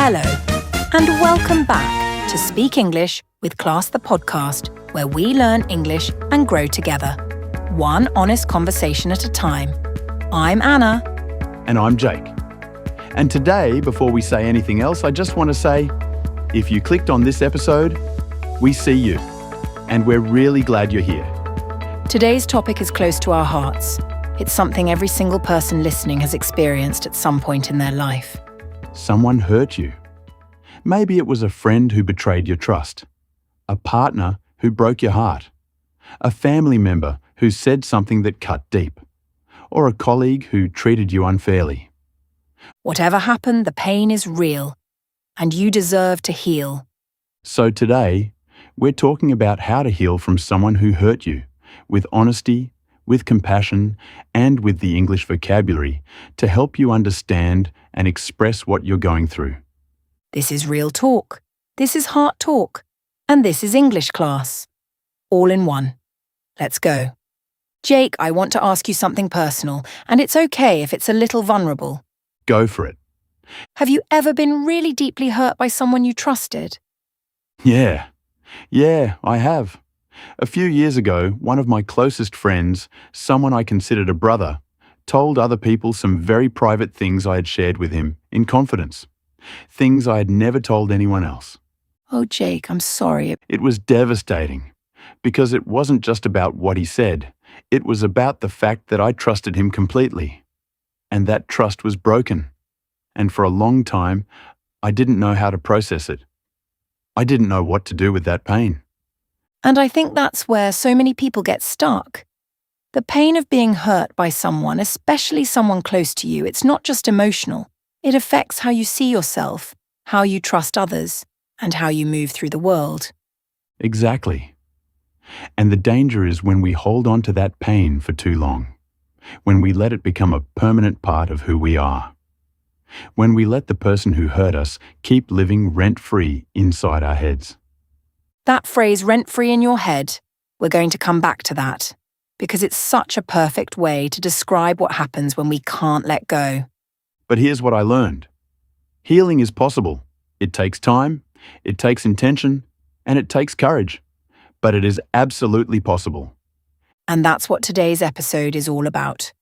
Hello, and welcome back to Speak English with Class the podcast, where we learn English and grow together, one honest conversation at a time. I'm Anna. And I'm Jake. And today, before we say anything else, I just want to say, if you clicked on this episode, we see you, and we're really glad you're here. Today's topic is close to our hearts. It's something every single person listening has experienced at some point in their life. Someone hurt you. Maybe it was a friend who betrayed your trust, a partner who broke your heart, a family member who said something that cut deep, or a colleague who treated you unfairly. Whatever happened, the pain is real, and you deserve to heal. So today, we're talking about how to heal from someone who hurt you, with honesty, with compassion, and with the English vocabulary to help you understand and express what you're going through. This is real talk, this is heart talk, and this is English class. All in one. Let's go. Jake, I want to ask you something personal, and it's okay if it's a little vulnerable. Go for it. Have you ever been really deeply hurt by someone you trusted? Yeah, I have. A few years ago, one of my closest friends, someone I considered a brother, told other people some very private things I had shared with him in confidence. Things I had never told anyone else. Oh, Jake, I'm sorry. It was devastating, because it wasn't just about what he said. It was about the fact that I trusted him completely. And that trust was broken. And for a long time, I didn't know how to process it. I didn't know what to do with that pain. And I think that's where so many people get stuck. The pain of being hurt by someone, especially someone close to you, it's not just emotional. It affects how you see yourself, how you trust others, and how you move through the world. Exactly. And the danger is when we hold on to that pain for too long, when we let it become a permanent part of who we are, when we let the person who hurt us keep living rent-free inside our heads. That phrase, rent-free in your head, we're going to come back to that, because it's such a perfect way to describe what happens when we can't let go. But here's what I learned. Healing is possible. It takes time, it takes intention, and it takes courage. But it is absolutely possible. And that's what today's episode is all about.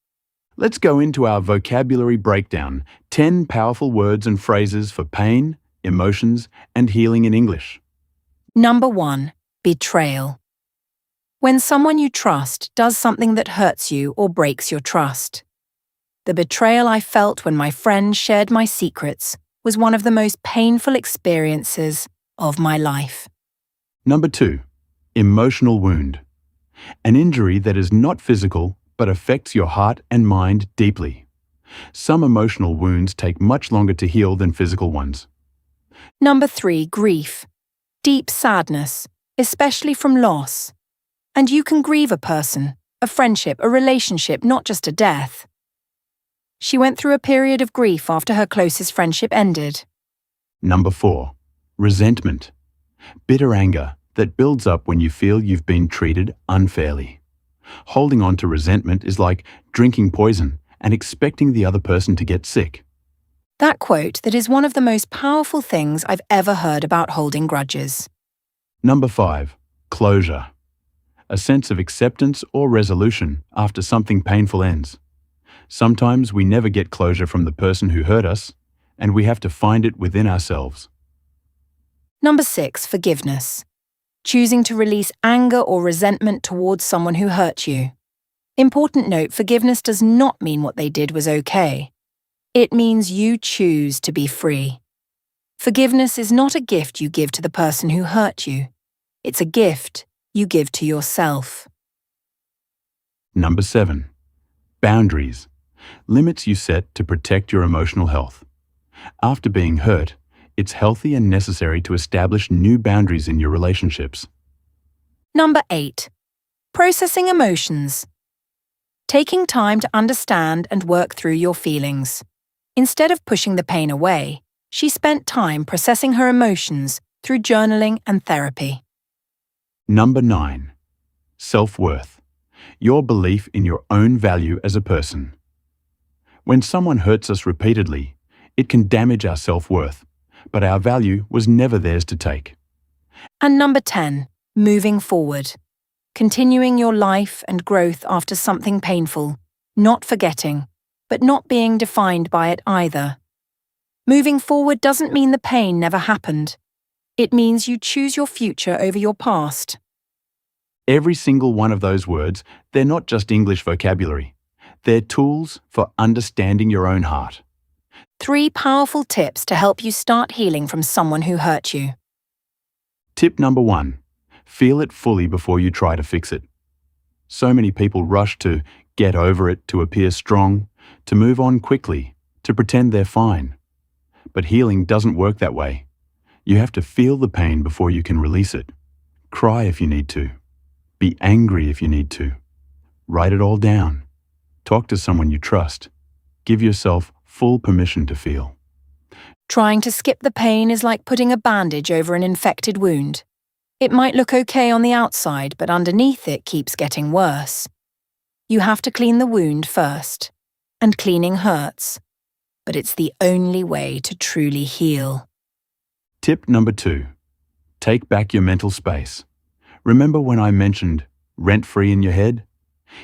Let's go into our vocabulary breakdown, 10 powerful words and phrases for pain, emotions, and healing in English. Number 1, betrayal. When someone you trust does something that hurts you or breaks your trust. The betrayal I felt when my friend shared my secrets was one of the most painful experiences of my life. Number 2, emotional wound. An injury that is not physical but affects your heart and mind deeply. Some emotional wounds take much longer to heal than physical ones. Number 3, grief. Deep sadness, especially from loss. And you can grieve a person, a friendship, a relationship, not just a death. She went through a period of grief after her closest friendship ended. Number 4, resentment. Bitter anger that builds up when you feel you've been treated unfairly. Holding on to resentment is like drinking poison and expecting the other person to get sick. That quote that is one of the most powerful things I've ever heard about holding grudges. Number 5, closure. A sense of acceptance or resolution after something painful ends. Sometimes we never get closure from the person who hurt us, and we have to find it within ourselves. Number 6, forgiveness. Choosing to release anger or resentment towards someone who hurt you. Important note, forgiveness does not mean what they did was okay. It means you choose to be free. Forgiveness is not a gift you give to the person who hurt you. It's a gift you give to yourself. Number 7, boundaries. Limits you set to protect your emotional health. After being hurt, it's healthy and necessary to establish new boundaries in your relationships. Number 8, processing emotions. Taking time to understand and work through your feelings. Instead of pushing the pain away, she spent time processing her emotions through journaling and therapy. Number 9, self-worth. Your belief in your own value as a person. When someone hurts us repeatedly, it can damage our self-worth, but our value was never theirs to take. And number 10, moving forward. Continuing your life and growth after something painful, not forgetting, but not being defined by it either. Moving forward doesn't mean the pain never happened. It means you choose your future over your past. Every single one of those words, they're not just English vocabulary. They're tools for understanding your own heart. 3 powerful tips to help you start healing from someone who hurt you. Tip number 1, feel it fully before you try to fix it. So many people rush to get over it, to appear strong, to move on quickly, to pretend they're fine. But healing doesn't work that way. You have to feel the pain before you can release it. Cry if you need to. Be angry if you need to. Write it all down. Talk to someone you trust. Give yourself full permission to feel. Trying to skip the pain is like putting a bandage over an infected wound. It might look okay on the outside, but underneath it keeps getting worse. You have to clean the wound first. And cleaning hurts. But it's the only way to truly heal. Tip number 2, take back your mental space. Remember when I mentioned rent-free in your head?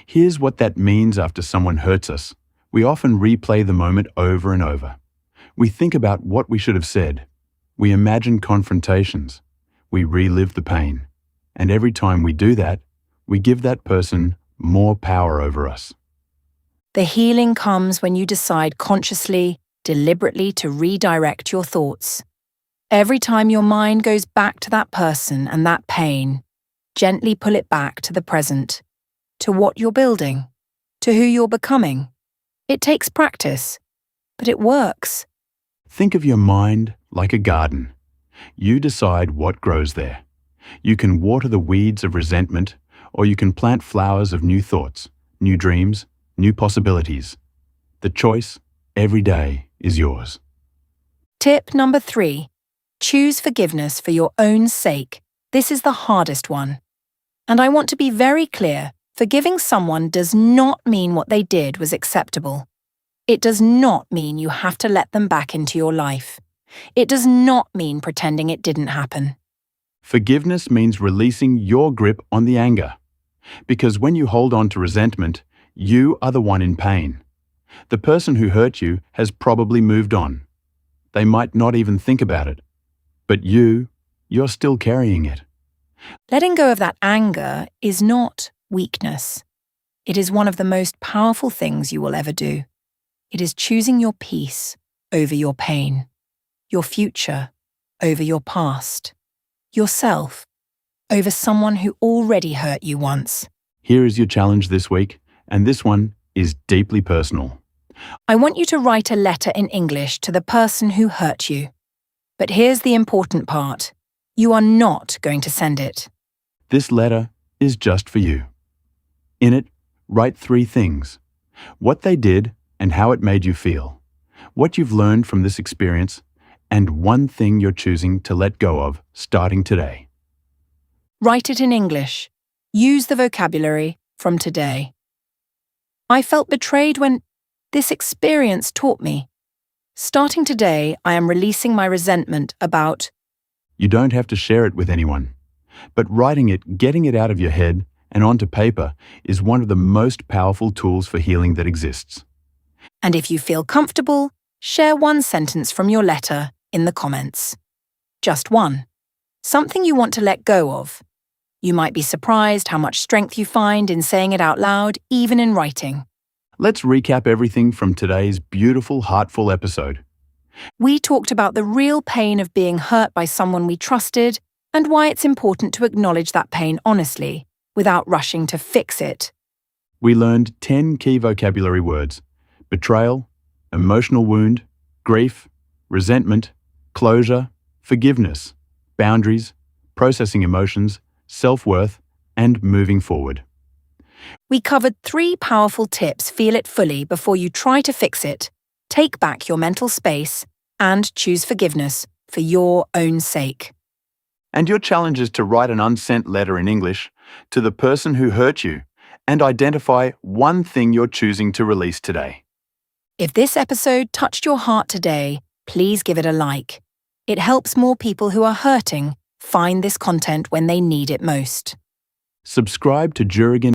Here's what that means after someone hurts us. We often replay the moment over and over. We think about what we should have said. We imagine confrontations. We relive the pain. And every time we do that, we give that person more power over us. The healing comes when you decide consciously, deliberately to redirect your thoughts. Every time your mind goes back to that person and that pain, gently pull it back to the present, to what you're building, to who you're becoming. It takes practice, but it works. Think of your mind like a garden. You decide what grows there. You can water the weeds of resentment, or you can plant flowers of new thoughts, new dreams, new possibilities. The choice, every day, is yours. Tip number 3, choose forgiveness for your own sake. This is the hardest one. And I want to be very clear, forgiving someone does not mean what they did was acceptable. It does not mean you have to let them back into your life. It does not mean pretending it didn't happen. Forgiveness means releasing your grip on the anger. Because when you hold on to resentment, you are the one in pain. The person who hurt you has probably moved on. They might not even think about it. But you're still carrying it. Letting go of that anger is not weakness. It is one of the most powerful things you will ever do. It is choosing your peace over your pain, your future over your past, yourself over someone who already hurt you once. Here is your challenge this week, and this one is deeply personal. I want you to write a letter in English to the person who hurt you. But here's the important part. You are not going to send it. This letter is just for you. In it, write 3 things. What they did and how it made you feel. What you've learned from this experience, and one thing you're choosing to let go of starting today. Write it in English. Use the vocabulary from today. I felt betrayed when this experience taught me. Starting today, I am releasing my resentment about. You don't have to share it with anyone. But writing it, getting it out of your head and onto paper is one of the most powerful tools for healing that exists. And if you feel comfortable, share one sentence from your letter in the comments. Just one. Something you want to let go of. You might be surprised how much strength you find in saying it out loud, even in writing. Let's recap everything from today's beautiful, heartful episode. We talked about the real pain of being hurt by someone we trusted and why it's important to acknowledge that pain honestly, without rushing to fix it. We learned 10 key vocabulary words: betrayal, emotional wound, grief, resentment, closure, forgiveness, boundaries, processing emotions, self-worth, and moving forward. We covered 3 powerful tips. Feel it fully before you try to fix it. Take back your mental space and choose forgiveness for your own sake. And your challenge is to write an unsent letter in English to the person who hurt you and identify one thing you're choosing to release today. If this episode touched your heart today, please give it a like. It helps more people who are hurting find this content when they need it most. Subscribe to Juragan